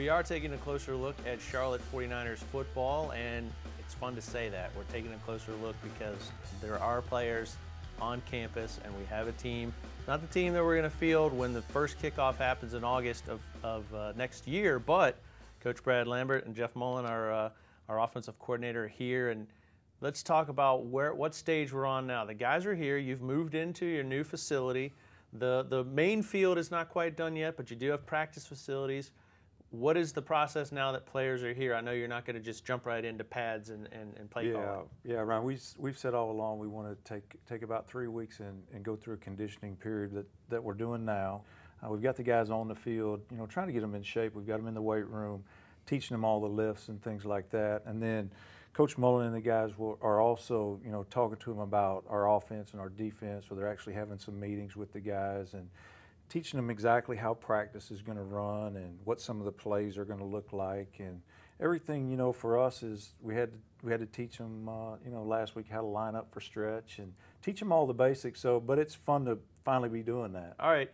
We are taking a closer look at Charlotte 49ers football, and it's fun to say that. We're taking a closer look because there are players on campus, and we have a team, not the team that we're going to field when the first kickoff happens in August of next year, but Coach Brad Lambert and Jeff Mullen, our offensive coordinator, are here, and let's talk about what stage we're on now. The guys are here. You've moved into your new facility. The main field is not quite done yet, but you do have practice facilities. What is the process now that players are here? I know you're not going to just jump right into pads and play calling. Yeah, Ryan, we've said all along we want to take about 3 weeks and go through a conditioning period that we're doing now. We've got the guys on the field, trying to get them in shape. We've got them in the weight room, teaching them all the lifts and things like that. And then Coach Mullen and the guys are also, talking to them about our offense and our defense, where they're actually having some meetings with the guys and teaching them exactly how practice is going to run and what some of the plays are going to look like. And everything, for us is we had to teach them, last week how to line up for stretch and teach them all the basics. But it's fun to finally be doing that. All right.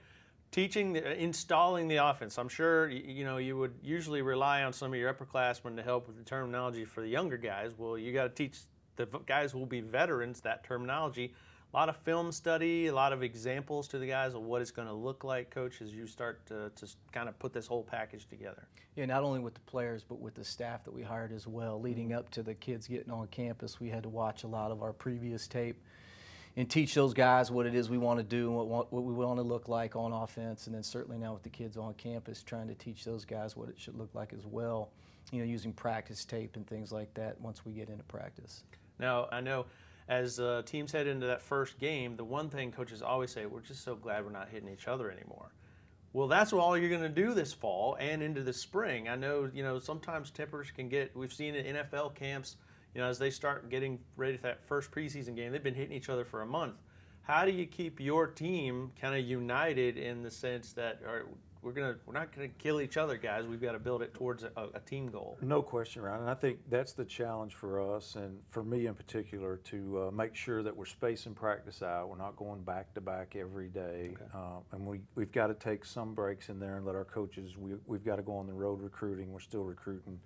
Installing the offense. I'm sure you would usually rely on some of your upperclassmen to help with the terminology for the younger guys. Well, you got to teach the guys who will be veterans that terminology. A lot of film study, a lot of examples to the guys of what it's going to look like, Coach, as you start to kind of put this whole package together. Yeah, not only with the players, but with the staff that we hired as well. Leading up to the kids getting on campus, we had to watch a lot of our previous tape and teach those guys what it is we want to do and what we want to look like on offense. And then certainly now with the kids on campus, trying to teach those guys what it should look like as well, using practice tape and things like that once we get into practice. Now, I know as teams head into that first game, the one thing coaches always say, we're just so glad we're not hitting each other anymore. Well, that's all you're going to do this fall and into the spring. I know, sometimes tempers can we've seen in NFL camps, as they start getting ready for that first preseason game, they've been hitting each other for a month. How do you keep your team kind of united in the sense that we're not going to kill each other, guys? We've got to build it towards a team goal. No question, Ryan. And I think that's the challenge for us and for me in particular to make sure that we're spacing practice out. We're not going back to back every day. Okay. And we've got to take some breaks in there and let our coaches, we've got to go on the road recruiting. We're still recruiting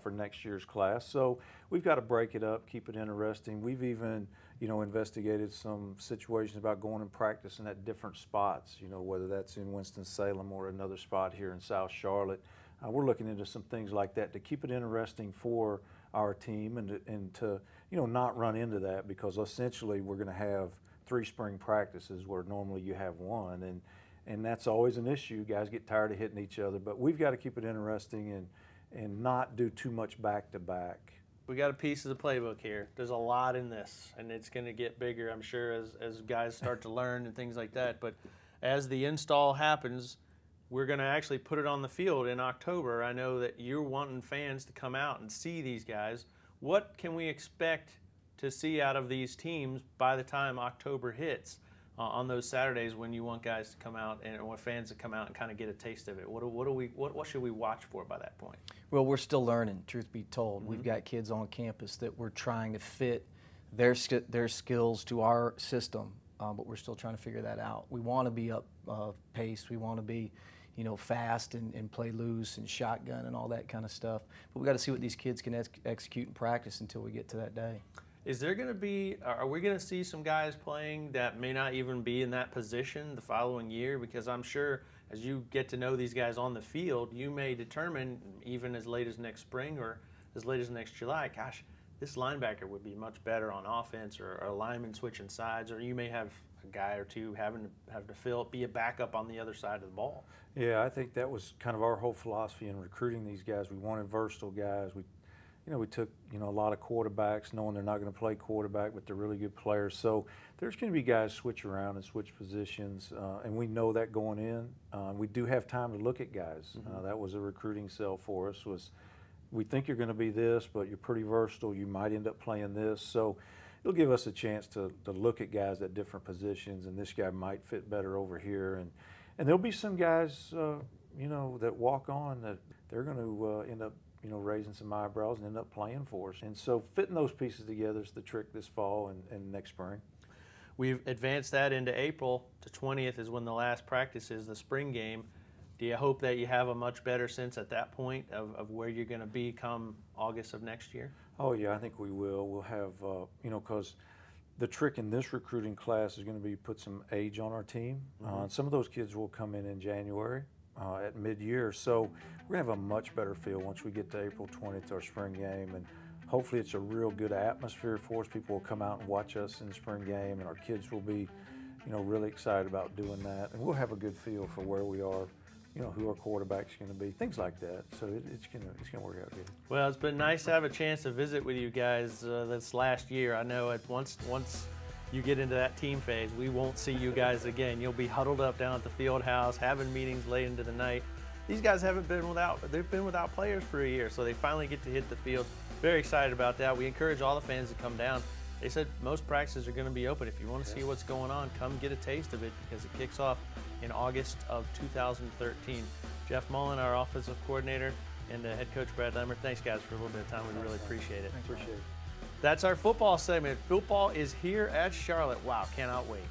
for next year's class. So we've got to break it up, keep it interesting. We've even, investigated some situations about going and practicing at different spots, whether that's in Winston-Salem or another spot here in South Charlotte. We're looking into some things like that to keep it interesting for our team and to not run into that, because essentially we're going to have 3 spring practices where normally you have 1. And that's always an issue. Guys get tired of hitting each other. But we've got to keep it interesting and not do too much back-to-back. We got a piece of the playbook here. There's a lot in this, and it's going to get bigger, I'm sure, as guys start to learn and things like that. But as the install happens, we're going to actually put it on the field in October. I know that you're wanting fans to come out and see these guys. What can we expect to see out of these teams by the time October hits? On those Saturdays when you want guys to come out and want fans to come out and kind of get a taste of it? What should we watch for by that point? Well, we're still learning, truth be told. Mm-hmm. We've got kids on campus that we're trying to fit their skills to our system, but we're still trying to figure that out. We want to be up paced. We want to be, fast and play loose and shotgun and all that kind of stuff. But we got to see what these kids can execute in practice until we get to that day. Are we going to see some guys playing that may not even be in that position the following year? Because I'm sure as you get to know these guys on the field, you may determine even as late as next spring or as late as next July, gosh, this linebacker would be much better on offense, or a lineman switching sides, or you may have a guy or two have to be a backup on the other side of the ball. Yeah, I think that was kind of our whole philosophy in recruiting these guys. We wanted versatile guys. We took, a lot of quarterbacks knowing they're not going to play quarterback, but they're really good players. So there's going to be guys switch around and switch positions, and we know that going in. We do have time to look at guys. Mm-hmm. That was a recruiting sell for us, we think you're going to be this, but you're pretty versatile. You might end up playing this. So it'll give us a chance to look at guys at different positions, and this guy might fit better over here. And there'll be some guys, that walk on that they're going to end up raising some eyebrows and end up playing for us. And so fitting those pieces together is the trick this fall and next spring. We've advanced that into April. The 20th is when the last practice is, the spring game. Do you hope that you have a much better sense at that point of where you're going to be come August of next year? Oh yeah, I think we will. We'll have, because the trick in this recruiting class is going to be put some age on our team. Some of those kids will come in January at mid-year, so we're going to have a much better feel once we get to April 20th, our spring game, and hopefully it's a real good atmosphere for us. People will come out and watch us in the spring game, and our kids will be, really excited about doing that, and we'll have a good feel for where we are. Who our quarterback's going to be, things like that. So it's going to work out good. Well, it's been nice to have a chance to visit with you guys this last year. I know once you get into that team phase, we won't see you guys again. You'll be huddled up down at the field house, having meetings late into the night. These guys they've been without players for a year, so they finally get to hit the field. Very excited about that. We encourage all the fans to come down. They said most practices are going to be open. If you want to see what's going on, come get a taste of it because it kicks off in August of 2013. Jeff Mullen, our offensive coordinator, and head coach Brad Lemmer. Thanks, guys, for a little bit of time. We really appreciate it. Appreciate it. That's our football segment. Football is here at Charlotte. Wow, cannot wait.